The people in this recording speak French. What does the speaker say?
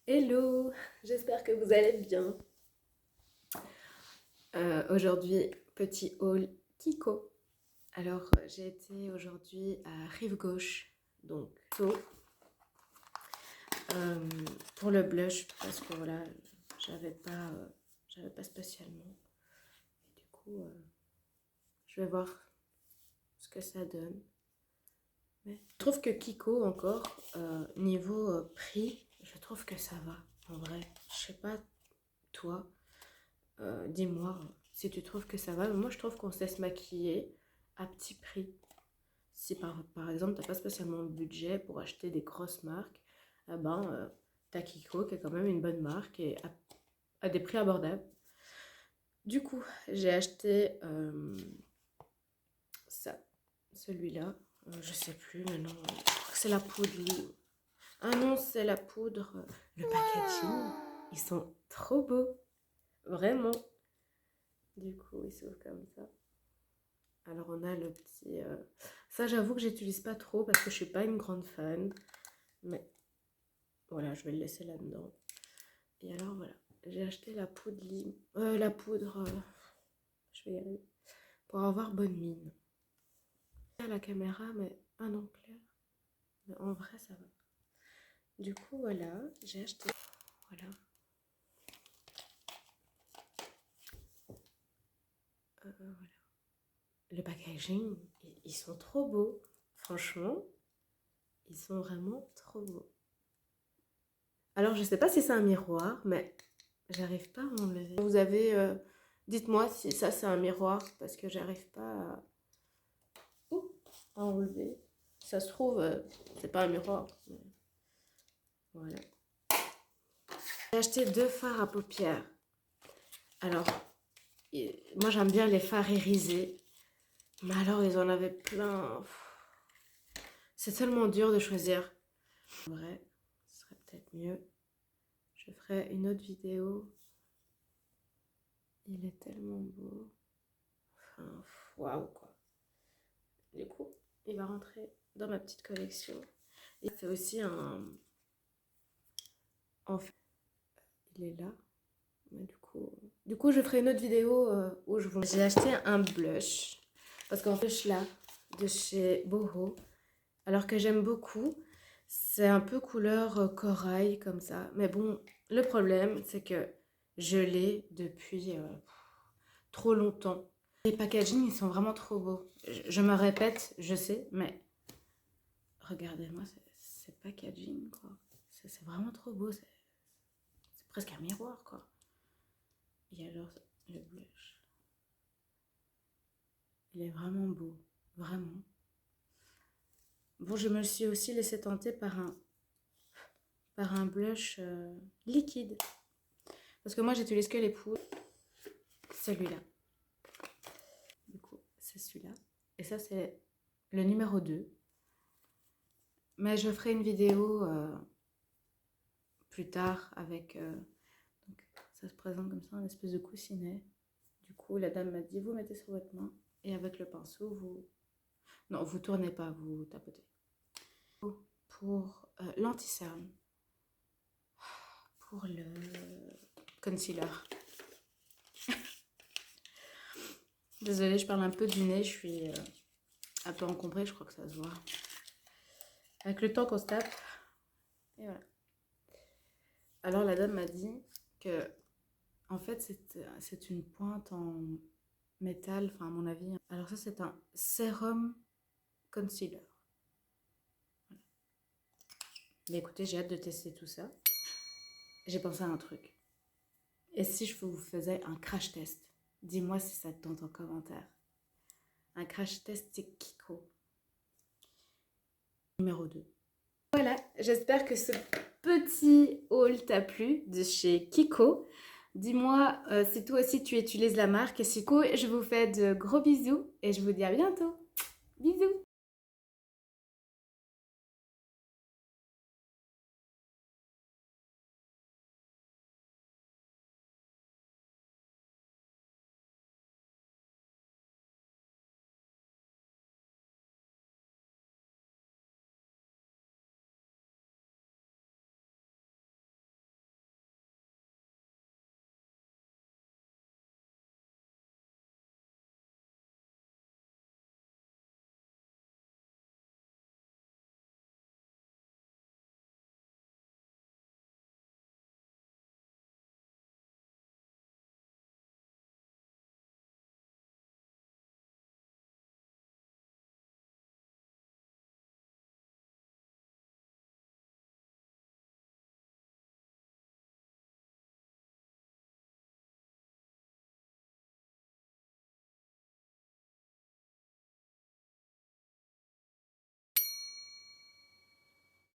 Hello, j'espère que vous allez bien. Aujourd'hui, petit haul Kiko. Alors, j'ai été aujourd'hui à Rive-Gauche, donc pour le blush, parce que voilà, j'avais pas spécialement. Et du coup, je vais voir ce que ça donne. Mais je trouve que Kiko, encore, niveau prix, je trouve que ça va, en vrai. Je sais pas, toi. Dis-moi si tu trouves que ça va. Moi, je trouve qu'on sait se maquiller à petit prix. Si par exemple, tu n'as pas spécialement le budget pour acheter des grosses marques, eh ben, t'as Kiko qui est quand même une bonne marque et à des prix abordables. Du coup, j'ai acheté celui-là. Je sais plus maintenant. Je crois que c'est la poudre. Ah non, c'est la poudre. Le packaging, ils sont trop beaux. Vraiment. Du coup, il s'ouvre comme ça. Alors on a le petit... Ça j'avoue que j'utilise pas trop parce que je suis pas une grande fan. Mais voilà, je vais le laisser là-dedans. Et alors voilà, j'ai acheté la poudre je vais y aller. Pour avoir bonne mine. À la caméra, mais un non clair. Mais en vrai ça va. Du coup voilà, j'ai acheté... Voilà. Voilà. Le packaging, ils sont trop beaux. Franchement, ils sont vraiment trop beaux. Alors, je sais pas si c'est un miroir, mais j'arrive pas à enlever. Vous avez... dites-moi si ça c'est un miroir, parce que j'arrive pas à enlever. Ça se trouve, c'est pas un miroir. Mais voilà. J'ai acheté 2 fards à paupières. Alors, moi j'aime bien les fards irisés. Mais alors, ils en avaient plein. C'est tellement dur de choisir. En vrai, ce serait peut-être mieux. Je ferai une autre vidéo. Il est tellement beau. Enfin, waouh quoi. Du coup, il va rentrer dans ma petite collection. Il fait aussi un... En fait, il est là. Mais du coup, je ferai une autre vidéo où je vous... J'ai acheté un blush. Parce qu'en fait, là, de chez Boho, alors que j'aime beaucoup, c'est un peu couleur corail comme ça. Mais bon, le problème, c'est que je l'ai depuis trop longtemps. Les packaging, ils sont vraiment trop beaux. Je me répète, je sais, mais regardez-moi c'est packaging, quoi. C'est vraiment trop beau. C'est presque un miroir, quoi. Et alors, le blush. Il est vraiment beau. Vraiment. Bon, je me suis aussi laissée tenter par un blush liquide. Parce que moi, j'utilise que les poudres. Celui-là. Du coup, c'est celui-là. Et ça, c'est le numéro 2. Mais je ferai une vidéo plus tard avec... donc, ça se présente comme ça, une espèce de coussinet. Du coup, la dame m'a dit, vous mettez sur votre main. Et avec le pinceau, vous... Non, vous tournez pas, vous tapotez. Pour l'anti-cerne. Pour le concealer. Désolée, je parle un peu du nez, je suis un peu encombrée, je crois que ça se voit. Avec le temps qu'on se tape. Et voilà. Alors la dame m'a dit que, en fait, c'est une pointe en métal, enfin à mon avis. Alors ça, c'est un sérum concealer. Voilà. Mais écoutez, j'ai hâte de tester tout ça. J'ai pensé à un truc. Et si je vous faisais un crash test? Dis-moi si ça te tente en commentaire. Un crash test, c'est Kiko. Numéro 2. Voilà, j'espère que ce petit haul t'a plu de chez Kiko. Dis-moi si toi aussi tu utilises la marque Kiko. Je vous fais de gros bisous et je vous dis à bientôt. Bisous.